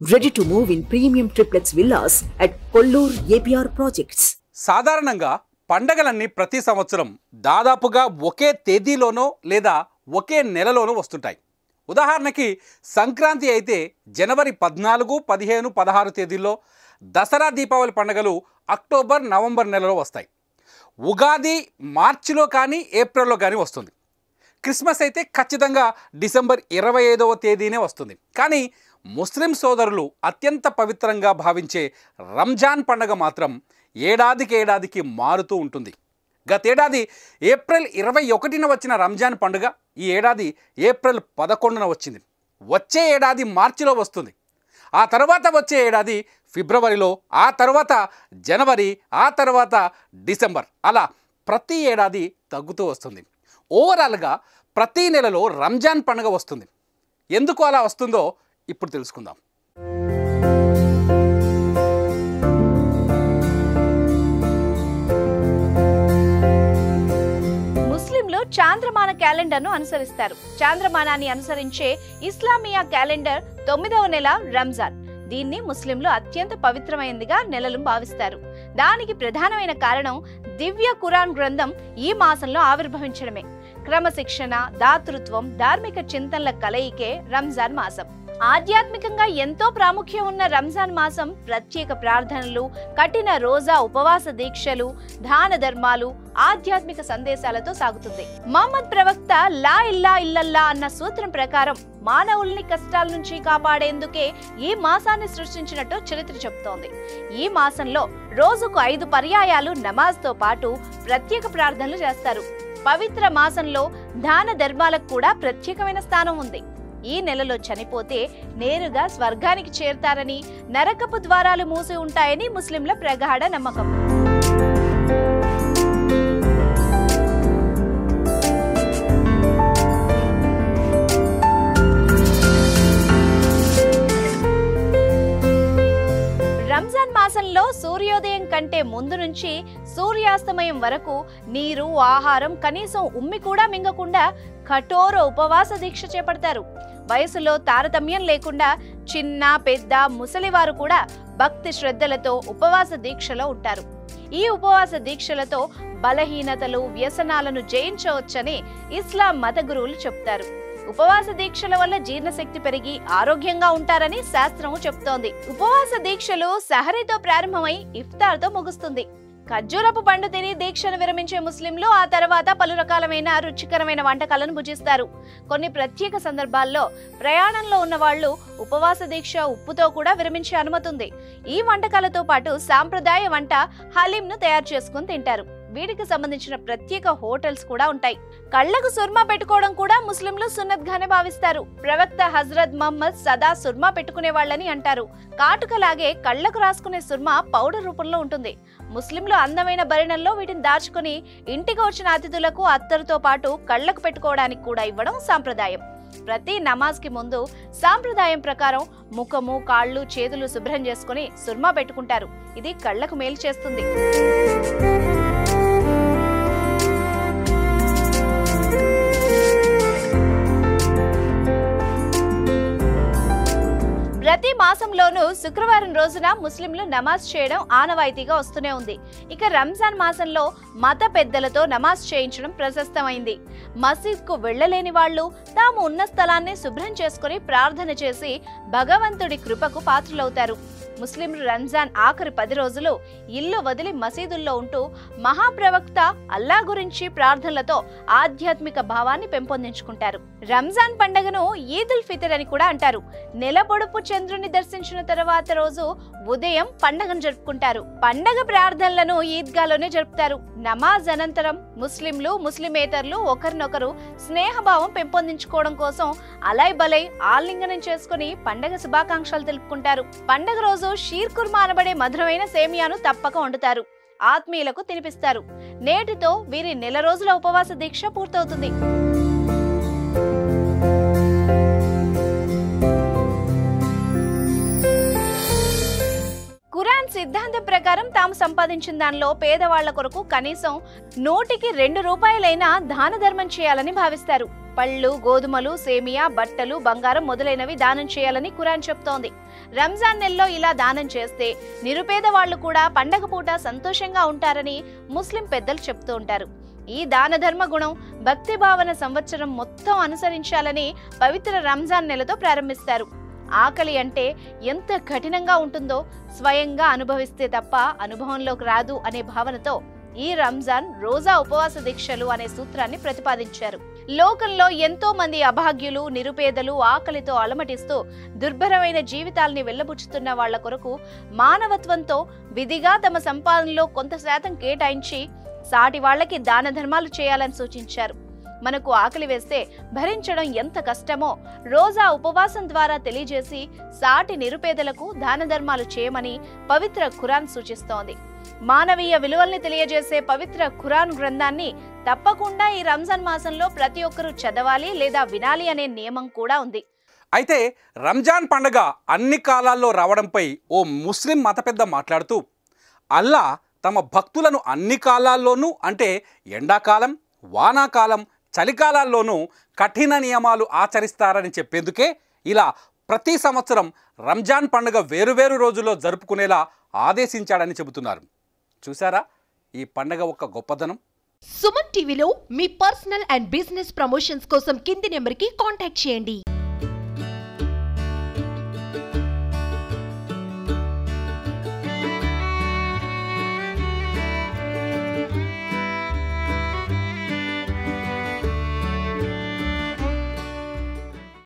Ready to move in premium triplex villas at Kollur APR Projects. సాధారణంగా పండగలన్నీ ప్రతి సంవత్సరం దాదాపుగా ఒకే తేదీలోనో లేదా ఒకే నెలలోనో వస్తుంటాయి. ఉదాహరణకి సంక్రాంతి అయితే జనవరి 14, 15, 16 తేదీల్లో, దసరా దీపావళి పండుగలు అక్టోబర్, నవంబర్ నెలలో వస్తాయి. ఉగాది మార్చిలో కానీ ఏప్రిల్లో కానీ వస్తుంది. క్రిస్మస్ అయితే ఖచ్చితంగా డిసెంబర్ 25వ తేదీనే వస్తుంది. కానీ ముస్లిం సోదరులు అత్యంత పవిత్రంగా భావించే రంజాన్ పండుగ మాత్రం ఏడాదికి మారుతూ ఉంటుంది. గతేడాది ఏప్రిల్ 21న వచ్చిన రంజాన్ పండుగ ఈ ఏడాది ఏప్రిల్ 11న వచ్చింది. వచ్చే ఏడాది మార్చిలో వస్తుంది. ఆ తర్వాత వచ్చే ఏడాది ఫిబ్రవరిలో, ఆ తర్వాత జనవరి, ఆ తర్వాత డిసెంబర్, అలా ప్రతి ఏడాది తగ్గుతూ వస్తుంది. ఓవరాల్గా ప్రతి నెలలో రంజాన్ పండుగ వస్తుంది. ఎందుకు అలా వస్తుందో ఇప్పుడు తెలుసుకుందాం. ముస్లింలు చాంద్రమాన క్యాలెండర్ను అనుసరిస్తారు. చాంద్రమానాన్ని అనుసరించే ఇస్లామియా క్యాలెండర్ 9వ నెల రంజాన్. దీన్ని ముస్లింలు అత్యంత పవిత్రమైనదిగా నెలలు భావిస్తారు. దానికి ప్రధానమైన కారణం దివ్య ఖురాన్ గ్రంథం ఈ మాసంలో ఆవిర్భవించడమే. క్రమశిక్షణ, దాతృత్వం, ధార్మిక చింతనల కలయికే రంజాన్ మాసం. ఆధ్యాత్మికంగా ఎంతో ప్రాముఖ్యం ఉన్న రంజాన్ మాసం ప్రత్యేక ప్రార్థనలు, కఠిన రోజా ఉపవాస దీక్షలు, దాన ధర్మాలు, ఆధ్యాత్మిక సందేశాలతో సాగుతుంది. మహమ్మద్ ప్రవక్త లా ఇల్లా ఇల్లల్లా అన్న సూత్రం ప్రకారం మానవుల్ని కష్టాల నుంచి కాపాడేందుకే ఈ మాసాన్ని సృష్టించినట్టు చరిత్ర చెబుతోంది. ఈ మాసంలో రోజుకు 5 పర్యాయాలు నమాజ్తో పాటు ప్రత్యేక ప్రార్థనలు చేస్తారు. పవిత్ర మాసంలో దాన ధర్మాలకు కూడా ప్రత్యేకమైన స్థానం ఉంది. ఈ నెలలో చనిపోతే నేరుగా స్వర్గానికి చేరతారని, నరకపు ద్వారాలు మూసి ఉంటాయని ముస్లింల ప్రగాఢ నమ్మకం. రంజాన్ మాసంలో సూర్యోదయం కంటే ముందు నుంచి సూర్యాస్తమయం వరకు నీరు, ఆహారం కనీసం ఉమ్మి కూడా మింగకుండా కఠోర ఉపవాస దీక్ష చేపడతారు. వయసులో తారతమ్యం లేకుండా చిన్న, పెద్ద, ముసలివారు కూడా భక్తి శ్రద్ధలతో ఉపవాస దీక్షలో ఉంటారు. ఈ ఉపవాస దీక్షలతో బలహీనతలు, వ్యసనాలను జయించవచ్చని ఇస్లాం మత గురువులు చెప్తారు. ఉపవాస దీక్షల వల్ల జీర్ణశక్తి పెరిగి ఆరోగ్యంగా ఉంటారని శాస్త్రం చెప్తోంది. ఉపవాస దీక్షలు సహరీతో ప్రారంభమై ఇఫ్తార్తో ముగుస్తుంది. ఖర్జూరపు పండు తిని దీక్షను విరమించే ముస్లింలు ఆ తర్వాత పలు రకాలమైన రుచికరమైన వంటకాలను భుజిస్తారు. కొన్ని ప్రత్యేక సందర్భాల్లో ప్రయాణంలో ఉన్న వాళ్ళు ఉపవాస దీక్ష ఉప్పుతో కూడా విరమించే అనుమతి ఉంది. ఈ వంటకాలతో పాటు సాంప్రదాయ వంట హలీంను తయారు చేసుకుని తింటారు. వీటికి సంబంధించిన ప్రత్యేక హోటల్స్ కూడా ఉంటాయి. కళ్లకు సుర్మా పెట్టుకోవడం కూడా ముస్లింలు సున్నత్ గానే భావిస్తారు. ప్రవక్త హజరత్ మహమ్మద్ సదా సుర్మా పెట్టుకునే వాళ్ళని అంటారు. కాటుకలాగే కళ్లకు రాసుకునే సుర్మా పౌడర్ రూపంలో ఉంటుంది. ముస్లింలు అందమైన భరిణంలో వీటిని దాచుకుని ఇంటికి వచ్చిన అతిథులకు అత్తరుతో పాటు కళ్లకు పెట్టుకోవడానికి కూడా ఇవ్వడం సాంప్రదాయం. ప్రతి నమాజ్ కి ముందు సాంప్రదాయం ప్రకారం ముఖము, కాళ్ళు, చేతులు శుభ్రం చేసుకుని సుర్మా పెట్టుకుంటారు. ఇది కళ్లకు మేలు చేస్తుంది. ప్రతి మాసంలోనూ శుక్రవారం రోజున ముస్లింలు నమాజ్ చేయడం ఆనవాయితీగా వస్తూనే ఉంది. ఇక రంజాన్ మాసంలో మత పెద్దలతో నమాజ్ చేయించడం ప్రశస్తమైంది. మసీద్కు వెళ్లలేని వాళ్ళు తాము ఉన్న స్థలాన్ని శుభ్రం చేసుకుని ప్రార్థన చేసి భగవంతుడి కృపకు పాత్రులవుతారు. ముస్లింలు రంజాన్ ఆఖరి 10 రోజులు ఇల్లు వదిలి మసీదుల్లో ఉంటూ మహాప్రవక్త అల్లా గురించి ప్రార్థనలతో ఆధ్యాత్మిక భావాన్ని పెంపొందించుకుంటారు. రంజాన్ పండుగను ఈదుల్ ఫితర్ అని కూడా అంటారు. నెల పొడుపు చంద్రుని దర్శించిన తర్వాత రోజు ఉదయం పండుగను జరుపుకుంటారు. పండగ ప్రార్థనలను ఈద్గాలోనే జరుపుతారు. నమాజ్ అనంతరం ముస్లింలు, ముస్లిమేతరులు ఒకరినొకరు స్నేహభావం పెంపొందించుకోవడం కోసం అలై బలై ఆలింగనం చేసుకుని పండగ శుభాకాంక్షలు తెలుపుకుంటారు. పండగ రోజు షీర్ కుర్మా అనబడే మధురమైన సేమియాను తప్పక వండుతారు. ఆత్మీయులకు తినిపిస్తారు. నేటితో వీరి నెల రోజుల ఉపవాస దీక్ష పూర్తవుతుంది. ఖురాన్ సిద్ధాంతం ప్రకారం తాము సంపాదించిన దానిలో పేదవాళ్ల కొరకు కనీసం 100కి 2 రూపాయలైనా దాన ధర్మం చేయాలని భావిస్తారు. పళ్ళు, గోధుమలు, సేమియా, బట్టలు, బంగారం మొదలైనవి దానం చేయాలని ఖురాన్ చెప్తోంది. రంజాన్ నెలలో ఇలా దానం చేస్తే నిరుపేద వాళ్లు కూడా పండగ పూట సంతోషంగా ఉంటారని ముస్లిం పెద్దలు చెప్తూ ఉంటారు. ఈ దాన ధర్మ గుణం, భక్తి భావన సంవత్సరం మొత్తం అనుసరించాలని పవిత్ర రంజాన్ నెలతో ప్రారంభిస్తారు. ఆకలి అంటే ఎంత కఠినంగా ఉంటుందో స్వయంగా అనుభవిస్తే తప్ప అనుభవంలోకి రాదు అనే భావనతో ఈ రంజాన్ రోజా ఉపవాస దీక్షలు అనే సూత్రాన్ని ప్రతిపాదించారు. లోకంలో ఎంతో మంది అభాగ్యులు, నిరుపేదలు ఆకలితో అలమటిస్తూ దుర్భరమైన జీవితాల్ని వెళ్లబుచ్చుతున్న వాళ్ల కొరకు మానవత్వంతో విధిగా తమ సంపాదనలో కొంత శాతం కేటాయించి సాటి వాళ్లకి దాన ధర్మాలు చేయాలని సూచించారు. మనకు ఆకలి వేస్తే భరించడం ఎంత కష్టమో రోజా ఉపవాసం ద్వారా తెలియజేసి సాటి నిరుపేదలకు దాన ధర్మాలు చేయమని పవిత్ర ఖురాన్ సూచిస్తోంది. మానవీయ విలువల్ని తెలియజేసే పవిత్ర ఖురాన్ గ్రంథాన్ని తప్పకుండా ఈ రంజాన్ మాసంలో ప్రతి ఒక్కరూ చదవాలి లేదా వినాలి అనే నియమం కూడా ఉంది. అయితే రంజాన్ పండుగ అన్ని కాలాల్లో రావడంపై ఓ ముస్లిం మత పెద్ద మాట్లాడుతూ, అల్లా తమ భక్తులను అన్ని కాలాల్లోనూ అంటే ఎండాకాలం, వానాకాలం, చలికాలాల్లోనూ కఠిన నియమాలు ఆచరిస్తారని చెప్పేందుకే ఇలా ప్రతి సంవత్సరం రంజాన్ పండుగ వేరువేరు రోజుల్లో జరుపుకునేలా ఆదేశించాడని చెబుతున్నారు. చూసారా ఈ పండుగ ఒక గొప్పదనం? సుమన్ టీవీలో మీ పర్సనల్ అండ్ బిజినెస్ ప్రమోషన్స్ కోసం కింది నెంబర్కి కాంటాక్ట్ చేయండి.